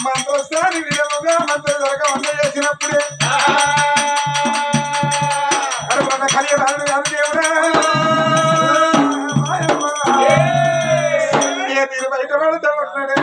మంత్రస్థాని విధముగా మంత్ర దొరక వంద చేసినప్పుడే అరవన్న కలియరాడు దేవుడా ఏ తీరు బయట పడుతూ ఉన్నాడే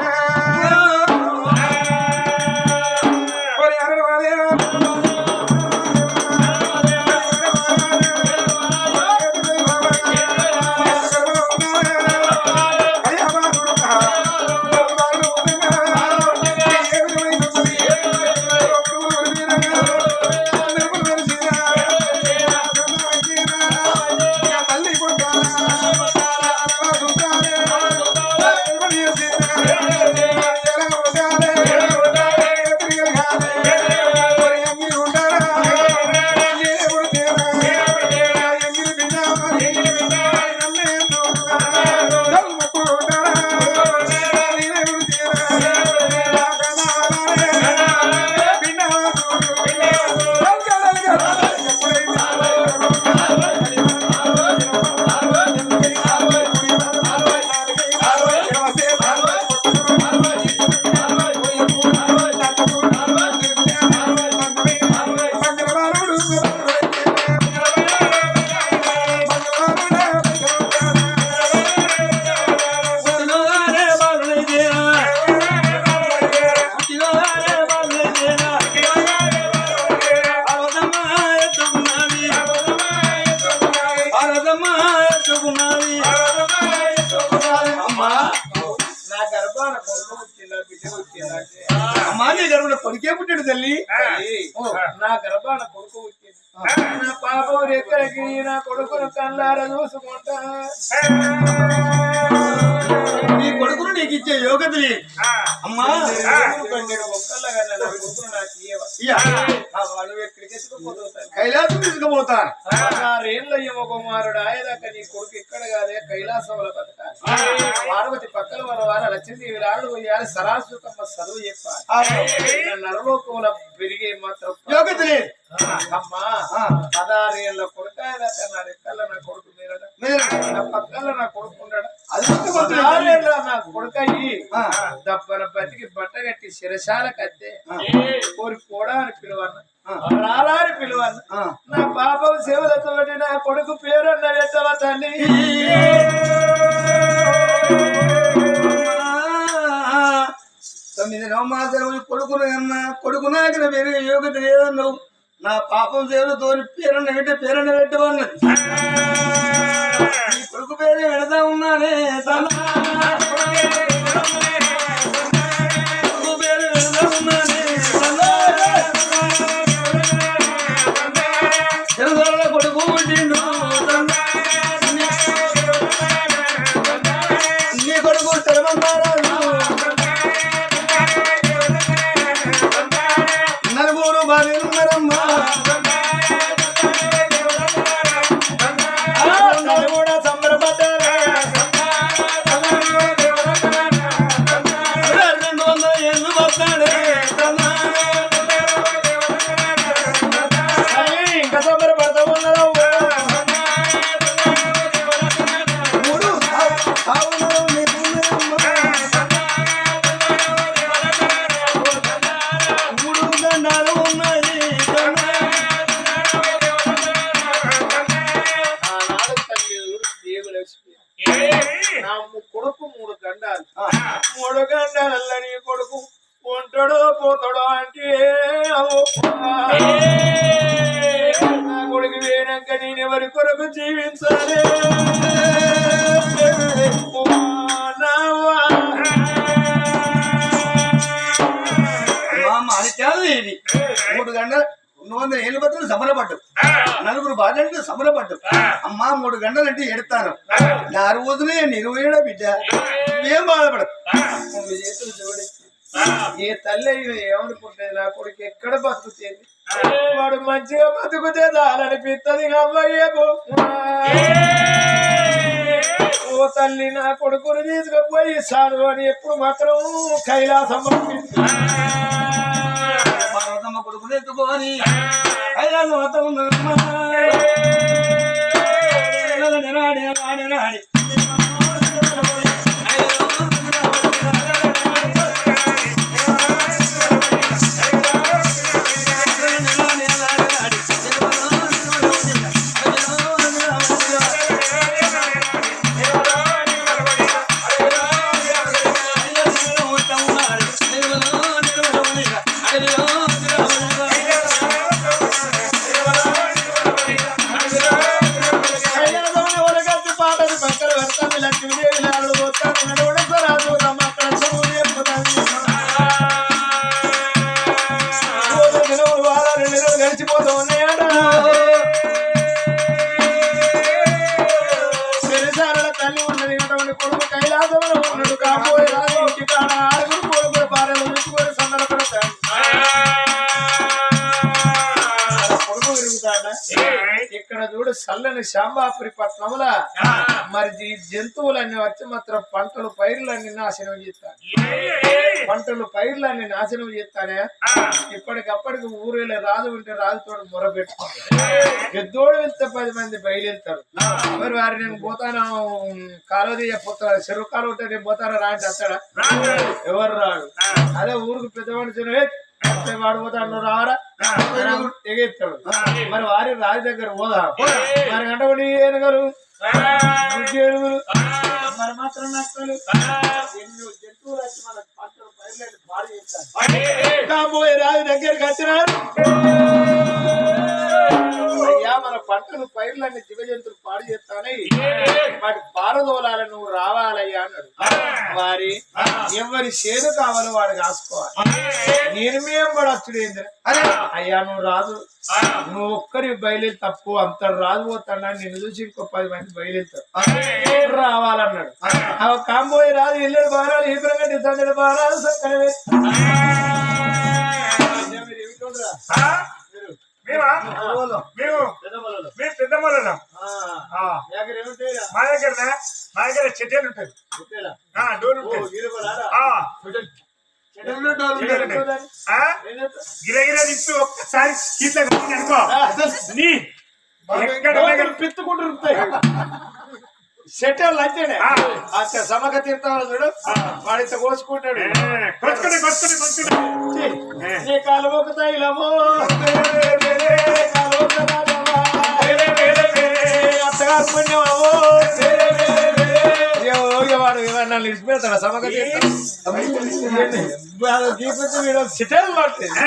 కొడుకే పుట్టాడు తల్లి నా గర్భాన కొడుకు పుట్టింది నా పాపం ఎక్కడికి నా కొడుకును కళ్ళారా చూసుకుంటా నీ కొడుకును నీకు ఇచ్చే యోగ్యత లేదు అమ్మా కైలాసం తీసుకుపోతాను 6 ఏళ్ళ యమ కుమారుడు ఆయదాకా నీ కొడుకు ఎక్కడ కాదే కైలాసంలో బతకాలి పార్వతి పక్కన వారు లక్ష్మీదేవి రాడు పోయాలి సరాసుకమ్మ చదువు చెప్పాలి నరలోకంలో పెరిగే మాత్రం యోగ్యత లేదు అమ్మా 16 ఏళ్ళ కొడుకు ఆయదాకా నా రెక్కల నా కొడుకు మీరడా నా పక్కన నా కొడుకు ఉన్నాడు అది 16 ఏళ్ళ నా కొడుకయ్యి దబ్బన బతికి బట్ట కట్టి శిరశాల కత్తే కోరి పోడా అని పిలువన్న రాలా అని పిలువన్న నా పాపం సేవలతోటి నా కొడుకు పేరన్న పెట్టవ తల్లి 9 నవమాసాలు కొడుకును అన్నా కొడుకు నాకిన వేరే యోగ్యత లేదన్నావు నా పాపం సేవలతో పేరన్న పెట్టవన్నది నీ కొడుకు పేరే పెడతా ఉన్నానే కొడుకు పుట్టిండు నీ కొడుకు నలుగురు బాధలున్నారమ్మా కూడా సంబరపడ్డారా 200 ఏళ్ళు వస్తాడే ఇంకా సంబరపడతా ఉన్నారా ఎవరి కొరకు జీవించాలి ఇది 3 గంటలు 200 ఏళ్ళ బతులు సమరపడ్డు, నలుగురు బాధ్యతలు సమరపడ్డు. అమ్మా 3 గంటలు అంటే ఎడతాను నా రోజునే నిర్వహణ బిడ్డ ఏం బాధపడదు. చేతులు చూడి ఏ తల్లి ఏమనుకుంటుంది నా కొడుకు ఎక్కడ బతుకుతుంది వాడు మంచిగా బతుకుతే చాలనిపిస్తుంది అమ్మయ్యకు. ఓ తల్లి నా కొడుకుని తీసుకుపోయి సాడు అని ఎప్పుడు మాత్రం కైలాసం పార్వతమ్మ కొడుకుని ఎత్తుకొని కైలాసం ఇక్కడ చూడు చల్లని శాంబాపురి పట్నంల మరి ఈ జంతువులన్నీ వచ్చి మాత్రం పంటలు పైర్లన్నీ నాశనం చేస్తాను, పంటలు పైర్లన్నీ నాశనం చేస్తానే. ఇప్పటికప్పటికి ఊరిలో రాజు ఉంటే రాజుతో మొర పెట్టుకుంటారు, పెద్దోడు వెళ్తే 10 మంది బయలుదేరుతారు. మరి వారి నేను పోతాను కాలువదీయ పోతా చెరువు కాలు ఉంటే నేను పోతాను రా అంటే అత్తడా ఎవరు రాడు. అదే ఊరికి పెద్ద మనిషి వాడు పోతాడు రావరా ఎగెత్తాడు. మరి వారి రాజు దగ్గర పోదా మరి గంటబడి ఏనుగలు ఏనుగులు మరి మాత్రం నక్కలు ఎన్నో జంతువులు వచ్చి మన పంటలు పైర్లు పాడు చేస్తారు. కాబోయే రాజు దగ్గరికి వచ్చినారు, అయ్యా మన పంటలు పైర్లన్నీ జీవజంతువులు పాడు చేస్తానే వాటి పారదోలాల నువ్వు రావాలయ్యా అన్నాడు. వారి ఎవరి చేను కావాలో వాడు కాసుకోవాలి, నేను మేము పడచ్చుడు ఏంద్ర అరే అయ్యా నువ్వు రాజు నువ్వు ఒక్కరి బయలుదేరి తప్పు అంత రాజు పోతాడా నిన్ను చూసి ఇంకో 10 మంది బయలుదేరుతారు రావాలన్నాడు. కాంబోయే రాజు ఇల్లడు బారాలు ఈ ప్రగతి సందడి బారాలు సక్కరవే మా దగ్గర చెట్టెలు ఉంటాయి, డోర్ గిరగిర తిప్పి ఒక్కసారి ఇట్లా అనుకో పిత్తుకుంటుంటాయి సెటల్ అంతేనే. అంత సమక తీర్థాలు చూడు వాడితో కోసుకుంటాడు నీ కాలువకు తైలమో అత్తగారు పుణ్యమో వాడు నన్ను నిలిచిపెడతాడు సమక తీర్థం సెటల్ పడుతుంది.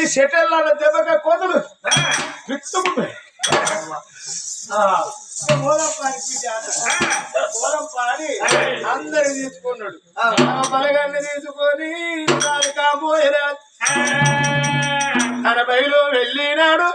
ఈ సెటల్ దెబ్బగా కోతలు పిత్తుకుంటాయి. పూరం పాడి అందరు తీసుకున్నాడు, బలగాన్ని తీసుకొని కాబోయేరా తన బయలు వెళ్ళినాడు.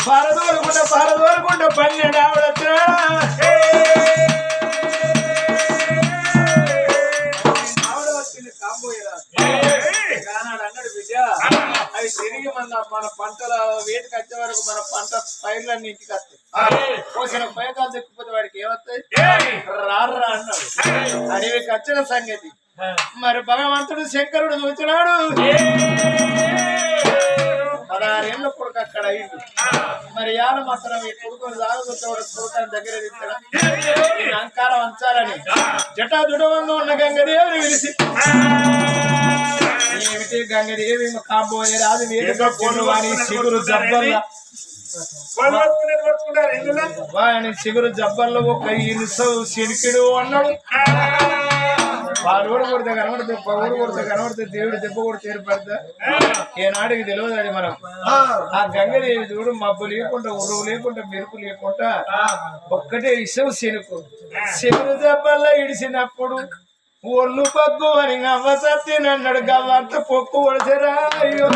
పారదోలుకుంటా 12 ఆవిడ వచ్చింది కాబోయేరాదు కానాడు అన్నాడు బిడ్డ అవి తిరిగి మన పంటల వేటికి వచ్చే వరకు మన పంట పైర్లన్నీ ఇంటికి వస్తాయి పోసిన పైకాలు తెక్కిపోతే వాడికి ఏమొస్తాయి రారా అన్నాడు అడవికి వచ్చిన సంగతి మరి భగవంతుడు శంకరుడు చూచినాడు 16 ఏళ్ళ కొడుకు అక్కడ అయింది మరి యాన మాత్రం ఈ కొడుకుని సాగుతాడు కొడుకుని దగ్గర తీస్తాడు నేను అంకారం అంచాలని జటాజుడవంగా ఉన్న గంగదేవిని పిలిచి ఏమిటి గంగదేవి కాబోయే రాజు వాని చిగురు జబ్బల్లా వాని చిగురు జబ్బల్లో ఒక ఇనుసవు సినికిడు అన్నాడు వాడు కొడితే కనబడితే పౌరు కొడితే కనబడితే దేవుడు దెబ్బ కూడా తీరుపడతా ఏనాడికి తెలియదు అది మనం ఆ గంగదేవి చూడు మబ్బు లేకుండా ఉరువు లేకుండా మెరుపు లేకుండా ఒక్కటే ఇసవు శనుకు దెబ్బల్లో ఇడిసినప్పుడు ఒళ్ళు పగ్గు అని అవ్వ సత్తినన్నాడు గవ్వంత పొక్కు ఒడిసరా అయ్యో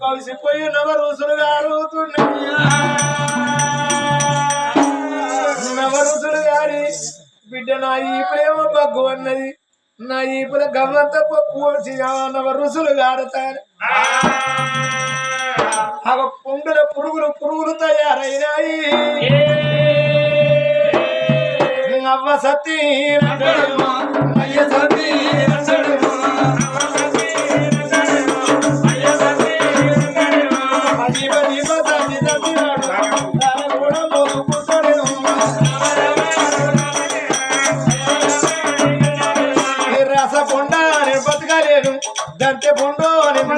కలిసిపోయి నవరుసులు గారుతున్నాయి నవరుసులు గారి బిడ్డ నా ఈపులేమో పగ్గు అన్నది నా ఈపుల గవ్వంత పప్పు వచ్చి నవరుసులు గారుతారు ఆ పుండుల పురుగులు తయారైనాయి అవ్వ సతీ అయ్య సతీ రస పొండ నేను బతకలేను దంతే పొండో నేను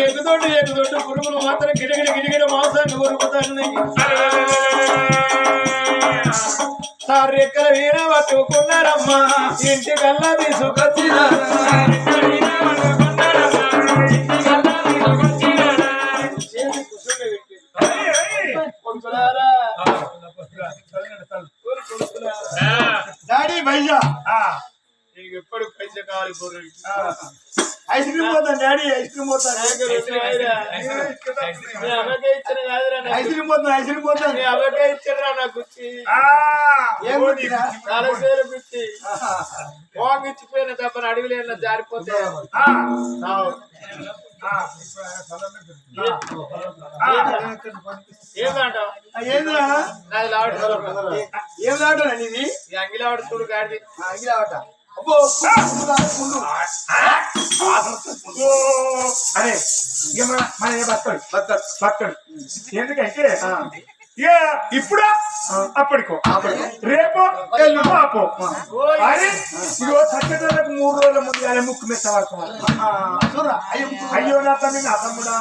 ఎగుదొడ్డు పురుగులు మాత్రం గిడిగిడి మాంసాన్ని కొరుకుతాయి రెక్కల వీణ పట్టుకున్నారమ్మా ఇంటికల్లా తీసుకొచ్చిన డాడీ భయ్యా నీకు ఎప్పుడు పైస కావాలి ఐస్ క్రీమ్ పోతాను డాడీ ఐస్ క్రీమ్ పోతాను ఐస్ క్రీమ్ పోతాను అవకే ఇచ్చారా నాకు గుచ్చి బాగా ఇచ్చిపోయిన తప్పని అడవిలో జారిపోతే ఏమిటా నీది అంగిలావట చూడు గాడి అంగిలావట అరే మన బతడు ఎందుకంటే ఇప్పుడు అప్పటికో రేపు అపో అరే ఇగో చక్కదలకు 3 రోజుల ముందు అనే ముక్కు మీద అయ్యో నా తమ్మి నా తమ్ముడా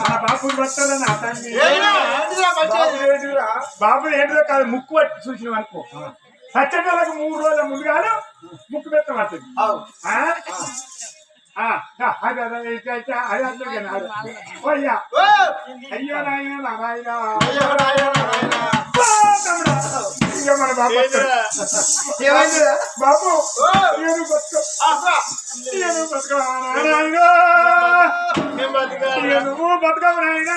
నా బాబు బతలు నా తమ్మి బాబు ఏంటో కాదు ముక్కు పట్టి చూసిన అనుకో సచ్చటలకు 3 రోజుల ముందుగానే ముక్కు పెట్టబడుతుంది అయ్యో నాయన మన బాబు బాబు నువ్వు బతుకవు నాయనా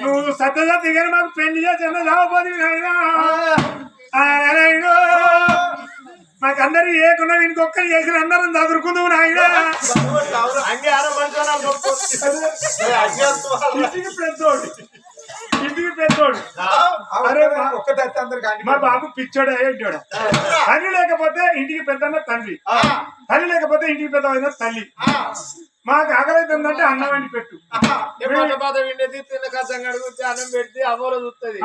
నువ్వు సత్యదా దిగని మాకు పెళ్లి చేసిన రాబోదు నాయనా మాకందరూ ఏకున్నా ఇంకొక్కరు చేసిన అందరం చదువుకుందావు నాయనా ఇంటికి పెద్దోడు అరే మా బాబు పిచ్చోడు అయ్యేటోడు తల్లి లేకపోతే ఇంటికి పెద్దన్న తండ్రి తల్లి లేకపోతే ఇంటికి పెద్ద తల్లి మాకు ఆకలైతుందంటే అన్నం వండి పెట్టు తిన్న కష్టం కడుగుతే అన్నం పెడితే అవ్వలో చూస్తుంది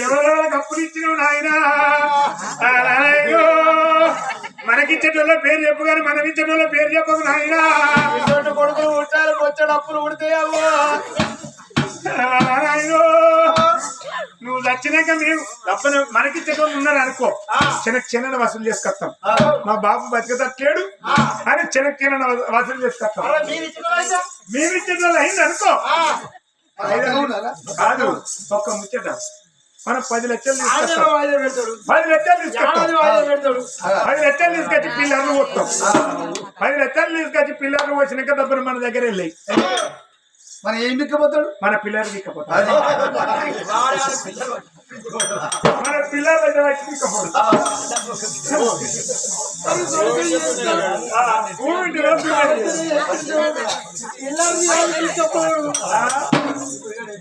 ఎవరో కప్పులు ఇచ్చినావు నాయనా అయ్యో మనకిచ్చేటోళ్ళ పేరు చెప్పు కానీ మనం ఇచ్చేటోళ్ళ పేరు చెప్పకు నాయనా. ఇటువంటి కొడుకులు పుట్టాలి వచ్చాడు అప్పులు పుడితాయమ్మో. అయ్యో నువ్వు చచ్చినాక మేము డబ్బులు మనకిచ్చేటోళ్ళు ఉన్నారు అనుకో, చిన్న వసూలు చేసుకొస్తాం. మా బాబు బతికేటట్లేడు అని చిన్న వసూలు చేసుకొస్తాం. మేము ఇచ్చేటోళ్ళు అయింది అనుకో కాదు. ఒక్క ముచ్చట మనం 10 లక్షలు తీసుకొస్తాం. 10 లక్షలు తీసుకొస్తాం. 10 లక్షలు తీసుకొచ్చి పిల్లర్లు పోతాం. 10 లక్షలు తీసుకొచ్చి పిల్లర్లు వచ్చినాక డబ్బులు మన దగ్గర వెళ్ళాయి. మన ఏం దిక్కపోతాడు? మన పిల్లలు దిక్కపోతాడు. మన పిల్లలు దగ్గర వచ్చి దిక్కపోడు.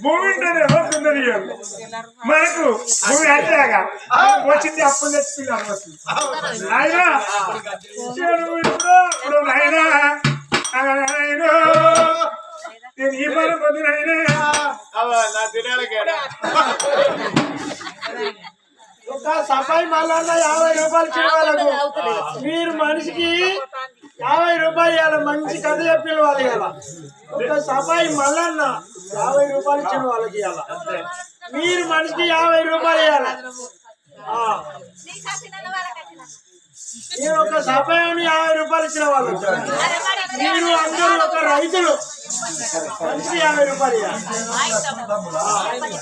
భూమి ఉంటేనే వస్తుందని మనకు భూమి అంతేగా వచ్చింది అప్పులు తెచ్చి పిల్లలు వస్తుంది. ఆయన ఇప్పుడు నాయనా నేను ఈ పని పొద్దునైనా నా తినాలకేడా ఒక సఫాయి మళ్ళా 50 రూపాయలు ఇచ్చిన వాళ్ళకు మీరు మనిషికి 50 రూపాయలు ఇవ్వాలి. మంచి కథ చెప్పిన వాళ్ళు ఇవ్వాల. ఒక సఫాయి మల్లన్న 50 రూపాయలు ఇచ్చిన వాళ్ళకి ఇవ్వాల. మీరు మనిషికి 50 రూపాయలు ఇవ్వాలి. మీరు ఒక సఫాయిని 50 రూపాయలు ఇచ్చిన వాళ్ళు. మీరు అందరూ ఒక రైతులు మనిషికి 50 రూపాయలు ఇవ్వాలి.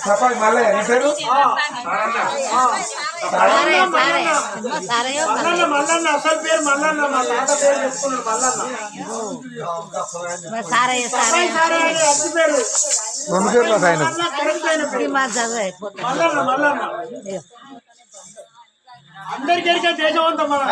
సఫాయి మళ్ళీ పేరు మల్లన్న అసలు పేరు మల్లన్న. మా తాత పేరు చెప్పుకున్నాడు మల్లన్న. సఫాయి సారే అని అసలు పేరు మల్లన్న. మల్లన్న అందరికీ దేశం అంతా మన